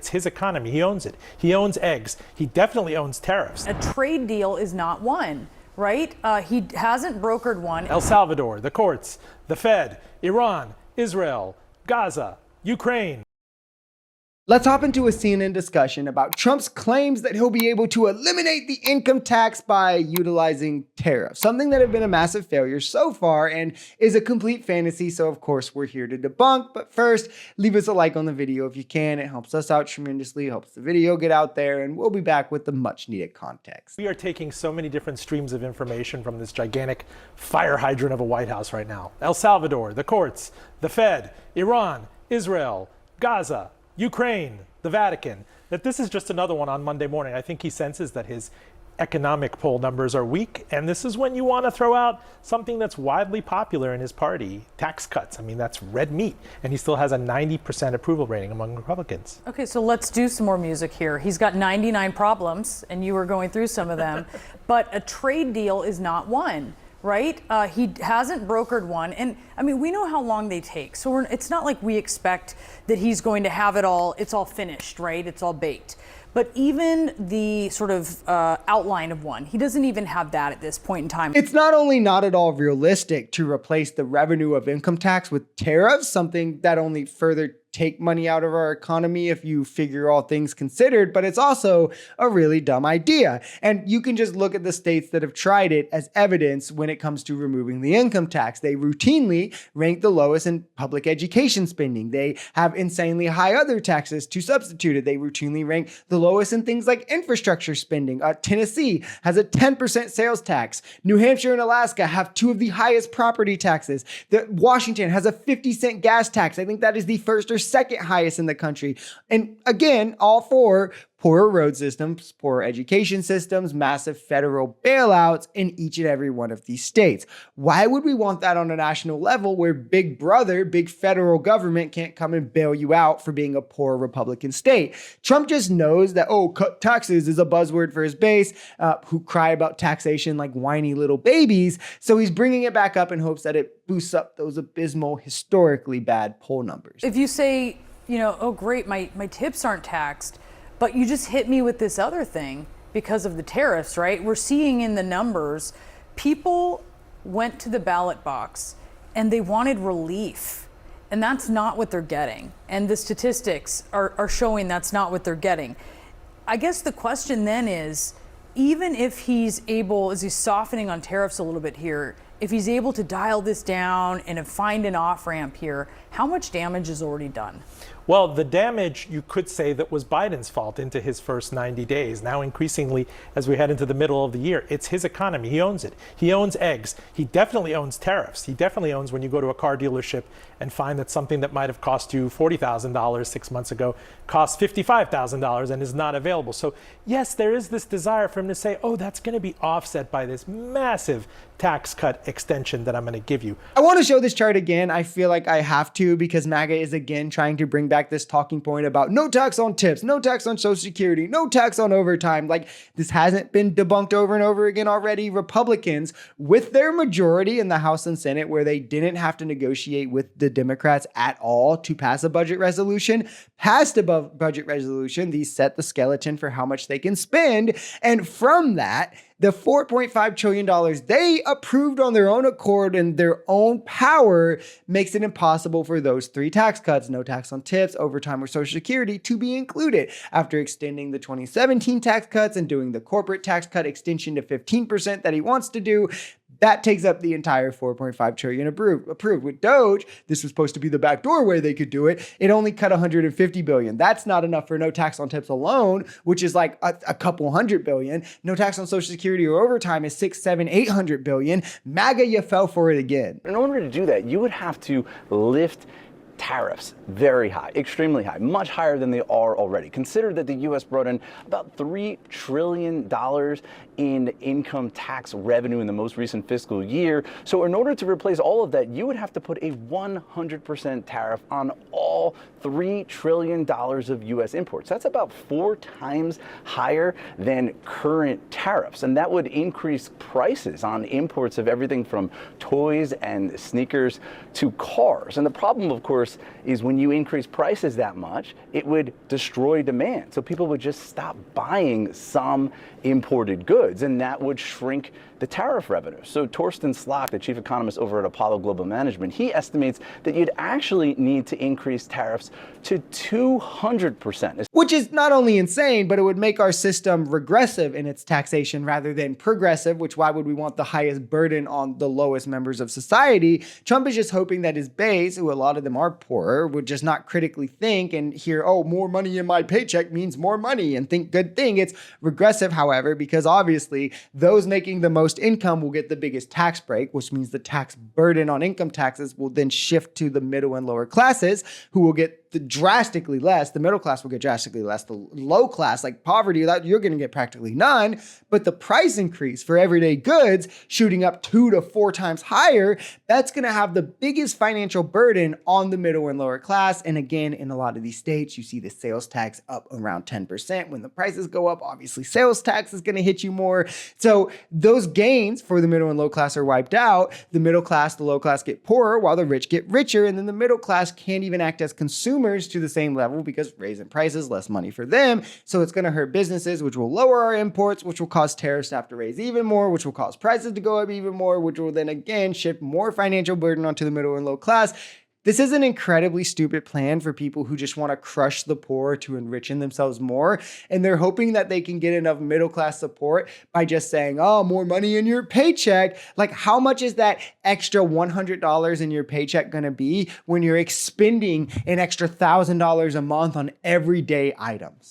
It's his economy. He owns it. He owns eggs. He definitely owns tariffs. A trade deal is not one, right? He hasn't brokered one. El Salvador, the courts, the Fed, Iran, Israel, Gaza, Ukraine. Let's hop into a CNN discussion about Trump's claims that he'll be able to eliminate the income tax by utilizing tariffs, something that have been a massive failure so far and is a complete fantasy. So of course we're here to debunk. But first, leave us a like on the video if you can. It helps us out tremendously, helps the video get out there, and we'll be back with the much needed context. We are taking so many different streams of information from this gigantic fire hydrant of a White House right now. El Salvador, the courts, the Fed, Iran, Israel, Gaza, Ukraine, the Vatican, that this is just another one on Monday morning. I think he senses that his economic poll numbers are weak, and this is when you want to throw out something that's widely popular in his party, tax cuts. I mean, that's red meat, and he still has a 90% approval rating among Republicans. Okay, so let's do some more music here. He's got 99 problems, and you were going through some of them, but a trade deal is not one. Right? He hasn't brokered one. And I mean, we know how long they take. So it's not like we expect that he's going to have it all. It's all finished, right? It's all baked. But even the sort of outline of one, he doesn't even have that at this point in time. It's not only not at all realistic to replace the revenue of income tax with tariffs, something that only further take money out of our economy if you figure all things considered, but it's also a really dumb idea. And you can just look at the states that have tried it as evidence when it comes to removing the income tax. They routinely rank the lowest in public education spending. They have insanely high other taxes to substitute it. They routinely rank the lowest in things like infrastructure spending. Tennessee has a 10% sales tax. New Hampshire and Alaska have two of the highest property taxes. Washington has a 50-cent gas tax. I think that is the first or second highest in the country. And again, all for poorer road systems, poorer education systems, massive federal bailouts in each and every one of these states. Why would we want that on a national level where big brother, big federal government can't come and bail you out for being a poor Republican state? Trump just knows that, oh, cut taxes is a buzzword for his base who cry about taxation like whiny little babies. So he's bringing it back up in hopes that it boosts up those abysmal, historically bad poll numbers. If you say, you know, oh, great, my tips aren't taxed, but you just hit me with this other thing because of the tariffs, right? We're seeing in the numbers, people went to the ballot box and they wanted relief. And that's not what they're getting. And the statistics are showing that's not what they're getting. I guess the question then is, even if he's able, as he's softening on tariffs a little bit here, if he's able to dial this down and find an off-ramp here, how much damage is already done? Well, the damage, you could say, that was Biden's fault into his first 90 days. Now, increasingly, as we head into the middle of the year, it's his economy. He owns it. He owns eggs. He definitely owns tariffs. He definitely owns when you go to a car dealership and find that something that might have cost you $40,000 6 months ago costs $55,000 and is not available. So, yes, there is this desire for him to say, oh, that's going to be offset by this massive tax cut extension that I'm going to give you. I want to show this chart again. I feel like I have to because MAGA is again trying to bring back this talking point about no tax on tips, no tax on Social Security, no tax on overtime. Like, this hasn't been debunked over and over again already. Republicans, with their majority in the House and Senate, where they didn't have to negotiate with the Democrats at all to pass a budget resolution, passed a budget resolution. These set the skeleton for how much they can spend. And from that, the $4.5 trillion they approved on their own accord and their own power makes it impossible for those three tax cuts, no tax on tips, overtime, or Social Security, to be included. After extending the 2017 tax cuts and doing the corporate tax cut extension to 15% that he wants to do, that takes up the entire $4.5 trillion approved. With Doge, this was supposed to be the backdoor way they could do it. It only cut $150 billion. That's not enough for no tax on tips alone, which is like a couple $100 billion. No tax on Social Security or overtime is $600-800 billion. MAGA, you fell for it again. In order to do that, you would have to lift tariffs very high, extremely high, much higher than they are already. Consider that the U.S. brought in about $3 trillion in income tax revenue in the most recent fiscal year. So in order to replace all of that, you would have to put a 100% tariff on all $3 trillion of U.S. imports. That's about 4 times higher than current tariffs. And that would increase prices on imports of everything from toys and sneakers to cars. And the problem, of course, course, is when you increase prices that much, it would destroy demand. So people would just stop buying some imported goods, and that would shrink the tariff revenue. So Torsten Slok, the chief economist over at Apollo Global Management, he estimates that you'd actually need to increase tariffs to 200%. Which is not only insane, but it would make our system regressive in its taxation rather than progressive, which why would we want the highest burden on the lowest members of society? Trump is just hoping that his base, who a lot of them are poorer, would just not critically think and hear, oh, more money in my paycheck means more money and think good thing. It's regressive, however, because obviously those making the most income will get the biggest tax break, which means the tax burden on income taxes will then shift to the middle and lower classes, who will get drastically less. The middle class will get drastically less. The low class, like poverty, you're going to get practically none. But the price increase for everyday goods shooting up 2 to 4 times higher, that's going to have the biggest financial burden on the middle and lower class. And again, in a lot of these states, you see the sales tax up around 10%. When the prices go up, obviously sales tax is going to hit you more. So those gains for the middle and low class are wiped out. The middle class, the low class get poorer while the rich get richer. And then the middle class can't even act as consumers to the same level because raising prices, less money for them. So it's going to hurt businesses, which will lower our imports, which will cause tariffs to have to raise even more, which will cause prices to go up even more, which will then again shift more financial burden onto the middle and low class. This is an incredibly stupid plan for people who just want to crush the poor to enrich themselves more. And they're hoping that they can get enough middle class support by just saying, oh, more money in your paycheck. Like, how much is that extra $100 in your paycheck going to be when you're expending an extra $1,000 a month on everyday items?